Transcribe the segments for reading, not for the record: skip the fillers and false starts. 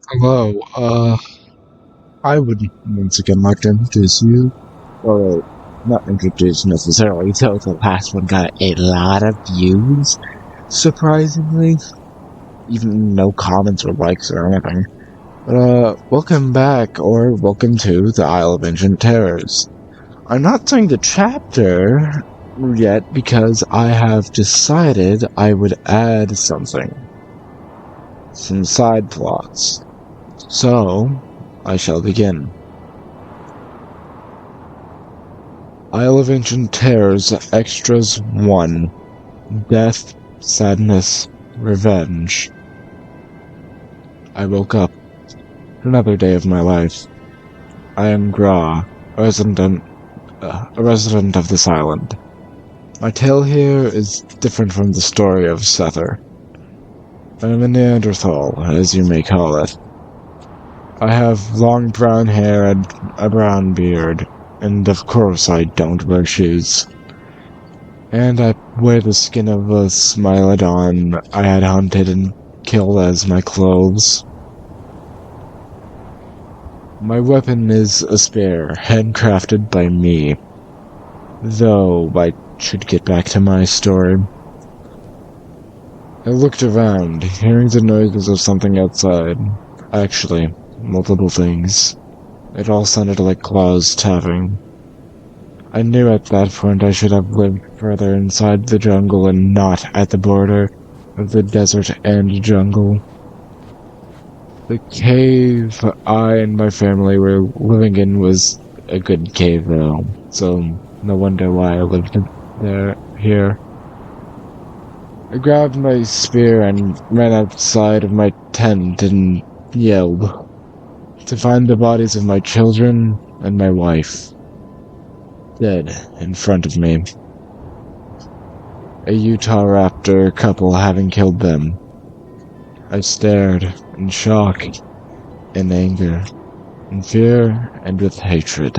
Hello, I would once again like to introduce you, or not introduce necessarily, so the last one got a lot of views, surprisingly, even no comments or likes or anything. But, welcome back, or welcome to the Isle of Ancient Terrors. I'm not saying the chapter yet because I have decided I would add something. Some side plots. So, I shall begin. Isle of Ancient Terrors Extras 1. Death, Sadness, Revenge. I woke up. Another day of my life. I am Gra, a resident of this island. My tale here is different from the story of Sether. I am a Neanderthal, as you may call it. I have long brown hair and a brown beard, and of course I don't wear shoes. And I wear the skin of a Smilodon I had hunted and killed as my clothes. My weapon is a spear, handcrafted by me. Though, I should get back to my story. I looked around, hearing the noises of something outside. Actually, multiple things. It all sounded like claws tapping. I knew at that point I should have lived further inside the jungle and not at the border of the desert and jungle. The cave I and my family were living in was a good cave though, so no wonder why I lived here. I grabbed my spear and ran outside of my tent and yelled to find the bodies of my children and my wife. Dead in front of me. A Utah raptor couple having killed them. I stared in shock, in anger, in fear, and with hatred.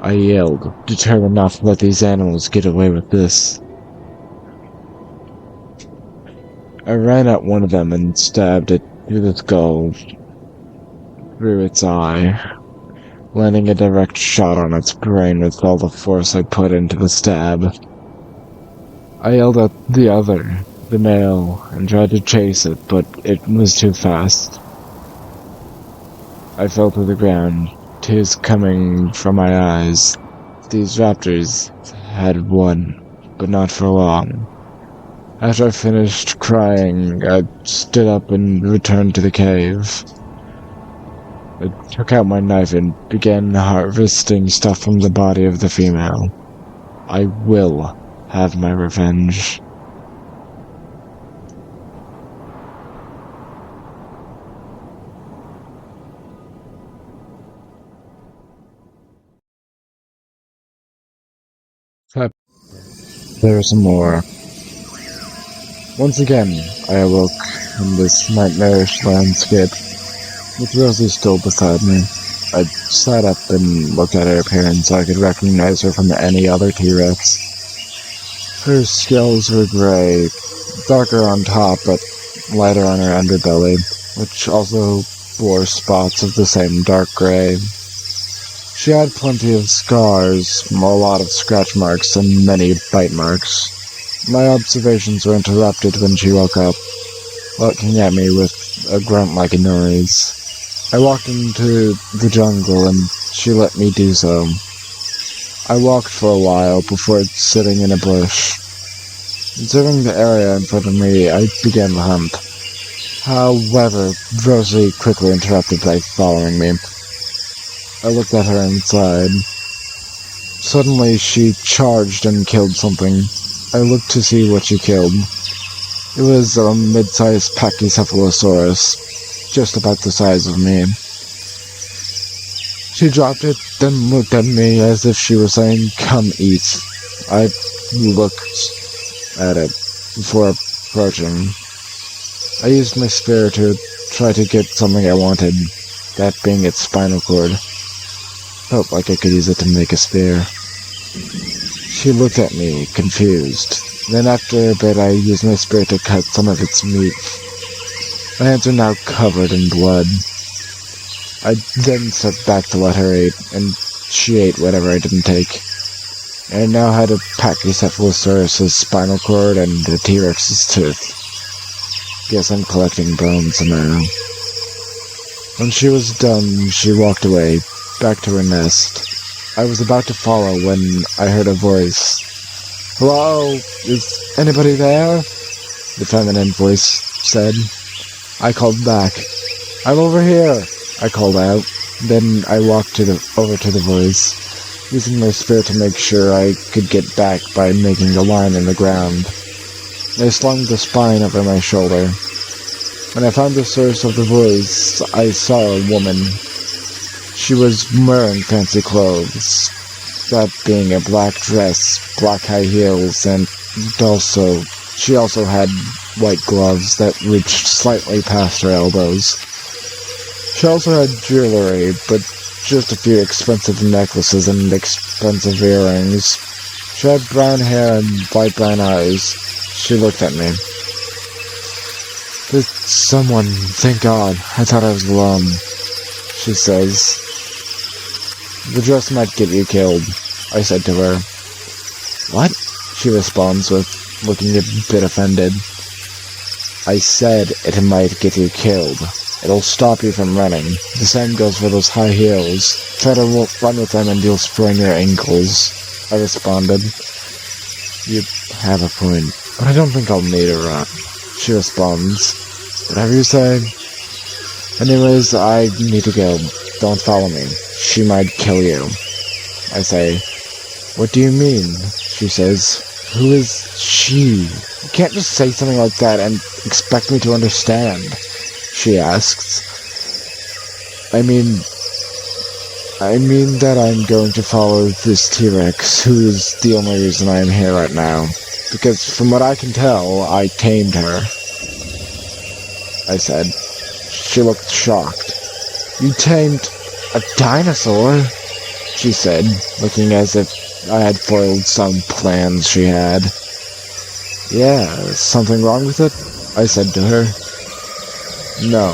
I yelled, determined not to let these animals get away with this. I ran at one of them and stabbed it through the skull, through its eye, landing a direct shot on its brain with all the force I put into the stab. I yelled at the other, the male, and tried to chase it, but it was too fast. I fell to the ground, tears coming from my eyes. These raptors had won, but not for long. After I finished crying, I stood up and returned to the cave. I took out my knife and began harvesting stuff from the body of the female. I will have my revenge. There are some more. Once again, I awoke in this nightmarish landscape, with Rosie still beside me. I sat up and looked at her appearance so I could recognize her from any other T-Rex. Her scales were gray, darker on top but lighter on her underbelly, which also bore spots of the same dark gray. She had plenty of scars, a lot of scratch marks, and many bite marks. My observations were interrupted when she woke up, looking at me with a grunt-like noise. I walked into the jungle and she let me do so. I walked for a while before sitting in a bush. Observing the area in front of me, I began the hunt. However, Rosie quickly interrupted by following me. I looked at her inside. Suddenly, she charged and killed something. I looked to see what she killed. It was a mid-sized Pachycephalosaurus, just about the size of me. She dropped it, then looked at me as if she were saying, "Come eat." I looked at it before approaching. I used my spear to try to get something I wanted, that being its spinal cord. Felt like I could use it to make a spear. She looked at me, confused. Then after a bit I used my spear to cut some of its meat. My hands are now covered in blood. I then stepped back to let her eat, and she ate whatever I didn't take. I now had a Pachycephalosaurus' spinal cord and a T-Rex's tooth. Guess I'm collecting bones now. When she was done, she walked away, back to her nest. I was about to follow when I heard a voice. "Hello? Is anybody there?" the feminine voice said. I called back. "I'm over here," I called out. Then I walked over to the voice, using my spear to make sure I could get back by making a line in the ground. I slung the spine over my shoulder. When I found the source of the voice, I saw a woman. She was wearing fancy clothes, that being a black dress, black high heels, and she also had white gloves that reached slightly past her elbows. She also had jewelry, but just a few expensive necklaces and expensive earrings. She had brown hair and light brown eyes. She looked at me. "There's someone, thank God. I thought I was alone," she says. "The dress might get you killed," I said to her. "What?" she responds with looking a bit offended. "I said it might get you killed. It'll stop you from running. The same goes for those high heels. Try to run with them and you'll sprain your ankles," I responded. "You have a point, but I don't think I'll need a run," she responds. "Whatever you say. Anyways, I need to go. Don't follow me. She might kill you," I say. "What do you mean?" she says. "Who is she? You can't just say something like that and expect me to understand," she asks. I mean that I'm going to follow this T-Rex, who is the only reason I am here right now. Because from what I can tell, I tamed her, I said. She looked shocked. "You tamed a dinosaur?" she said, looking as if I had foiled some plans she had. "Yeah, is something wrong with it?" I said to her. "No.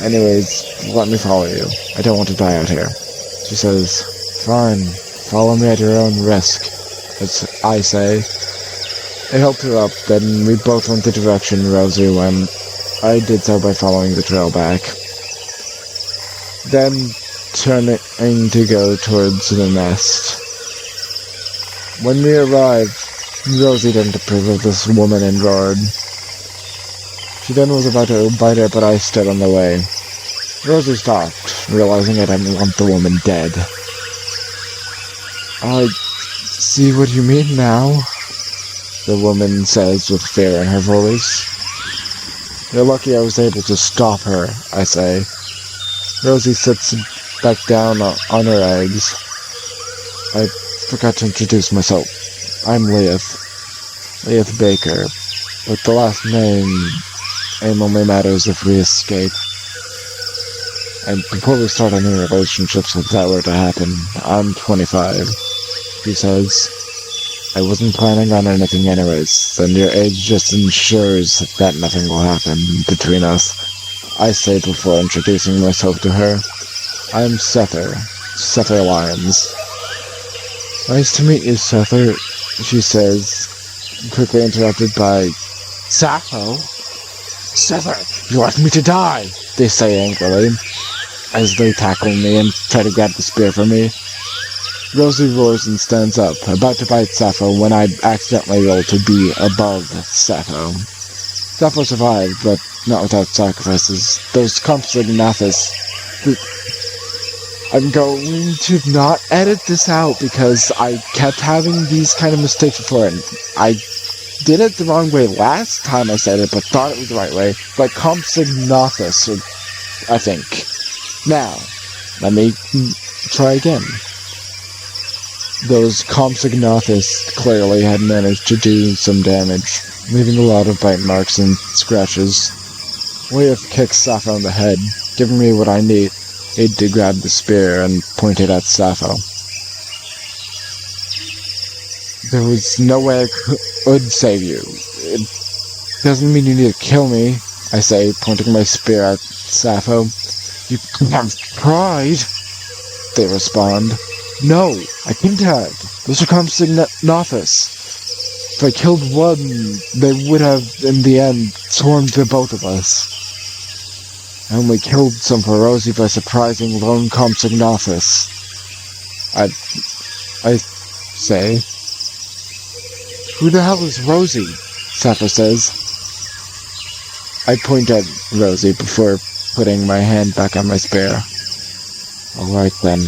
Anyways, let me follow you. I don't want to die out here." She says, "Fine, follow me at your own risk," as I say. I helped her up, then we both went the direction Rosie went. I did so by following the trail back. Then turning to go towards the nest. When we arrived, Rosie didn't approve of this woman and roared. She then was about to bite her, but I stood on the way. Rosie stopped, realizing I didn't want the woman dead. "I see what you mean now," the woman says with fear in her voice. "You're lucky I was able to stop her," I say. Rosie sits back down on her eggs. "I forgot to introduce myself. I'm Leith Baker, but the last name only matters if we escape. And before we start any relationships, if that were to happen, I'm 25, she says. I wasn't planning on anything anyways, and your age just ensures that nothing will happen between us, I say before introducing myself to her. I'm Sether Lyons. Nice to meet you, Sether, she says, quickly interrupted by, Sappho? Sether, you left me to die, they say angrily, as they tackle me and try to grab the spear from me. Rosie roars and stands up, about to bite Sappho when I accidentally roll to be above Sappho. Sappho survived, but not without sacrifices. Those Compsognathus... I'm going to not edit this out because I kept having these kind of mistakes before, and I did it the wrong way last time I said it, but thought it was the right way. Like Compsognathus, I think. Now, let me try again. Those Compsognathus clearly had managed to do some damage, leaving a lot of bite marks and scratches. Leith kicks Sappho in the head, giving me what I need to grab the spear and point it at Sappho. There was no way I could save you. It doesn't mean you need to kill me, I say, pointing my spear at Sappho. You have tried, they respond. No, I couldn't have. Those are Compsognathus. If I killed one, they would have, in the end, swarmed the both of us. I only killed some for Rosie by surprising lone Compsognathus. I say. Who the hell is Rosie? Sappho says. I point at Rosie before putting my hand back on my spear. Alright then.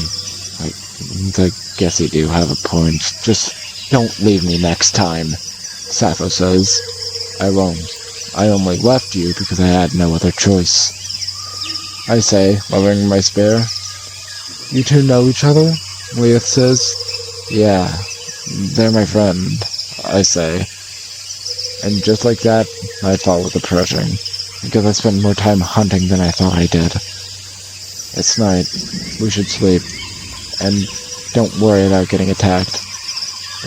I guess you do have a point. Just don't leave me next time, Sappho says. I won't. I only left you because I had no other choice. I say, lowering my spear. You two know each other? Leith says. Yeah, they're my friend, I say. And just like that, I follow the approaching, because I spent more time hunting than I thought I did. It's night. We should sleep. And don't worry about getting attacked.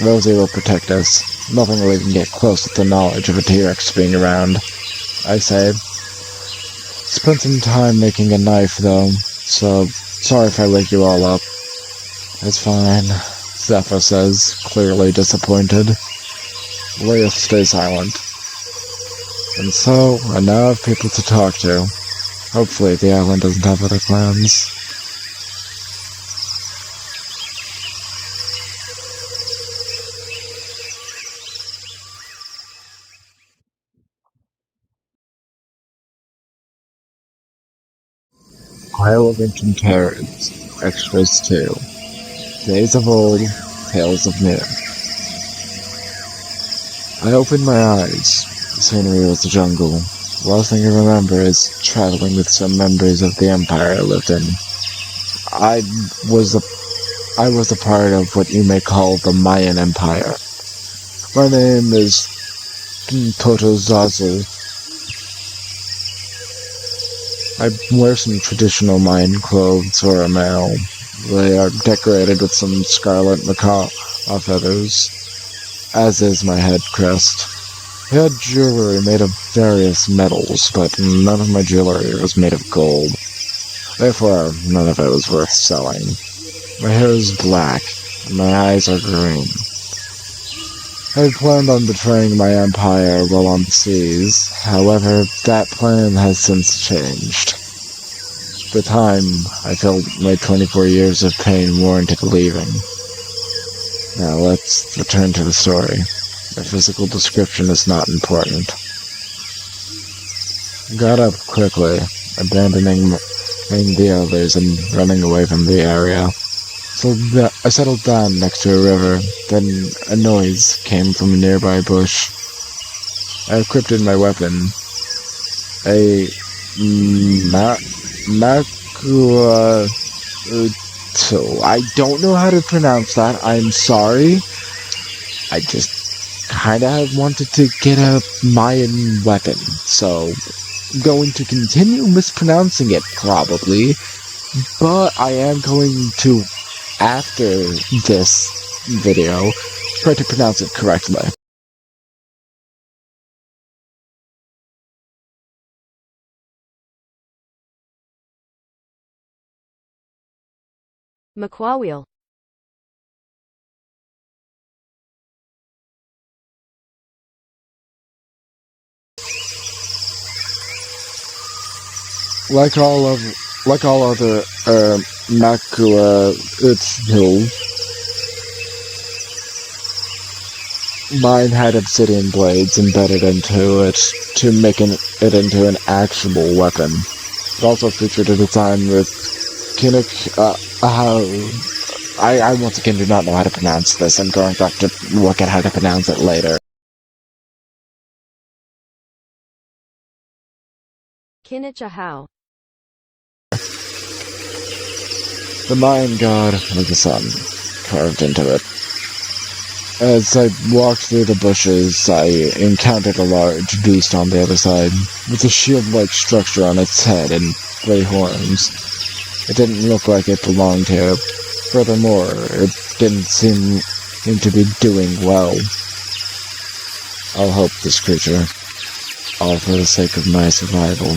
Rosie will protect us. Nothing will even get close with the knowledge of a T-Rex being around, I say. Spent some time making a knife, though, so sorry if I wake you all up. It's fine, Sappho says, clearly disappointed. Leith stays silent. And so, I now have people to talk to. Hopefully the island doesn't have other plans. Isle of Ancient Terrors, Extras 2. Days of Old, Tales of New. I opened my eyes. The scenery was the jungle. The last thing I remember is traveling with some members of the empire I lived in. I was a part of what you may call the Mayan Empire. My name is Totozazu. I wear some traditional Mayan clothes for a male. They are decorated with some scarlet macaw feathers, as is my head crest. I had jewelry made of various metals, but none of my jewelry was made of gold. Therefore, none of it was worth selling. My hair is black, and my eyes are green. I had planned on betraying my empire while on the seas. However, that plan has since changed. At the time, I felt my 24 years of pain warranted leaving. Now let's return to the story. My physical description is not important. I got up quickly, abandoning the others and running away from the area. So I settled down next to a river, then a noise came from a nearby bush. I equipped my weapon, a so I don't know how to pronounce that, I'm sorry. I just kinda wanted to get a Mayan weapon, so I'm going to continue mispronouncing it, probably, but I am going to, after this video, try to pronounce it correctly. Maquawheel. Like all other Makua hills, mine had obsidian blades embedded into it to make it into an actual weapon. It also featured a design with I once again do not know how to pronounce this. I'm going to have to look at how to pronounce it later. Kinichahau. The Mayan god of the sun carved into it. As I walked through the bushes, I encountered a large beast on the other side, with a shield-like structure on its head and gray horns. It didn't look like it belonged here. Furthermore, it didn't seem to be doing well. I'll help this creature. all for the sake of my survival.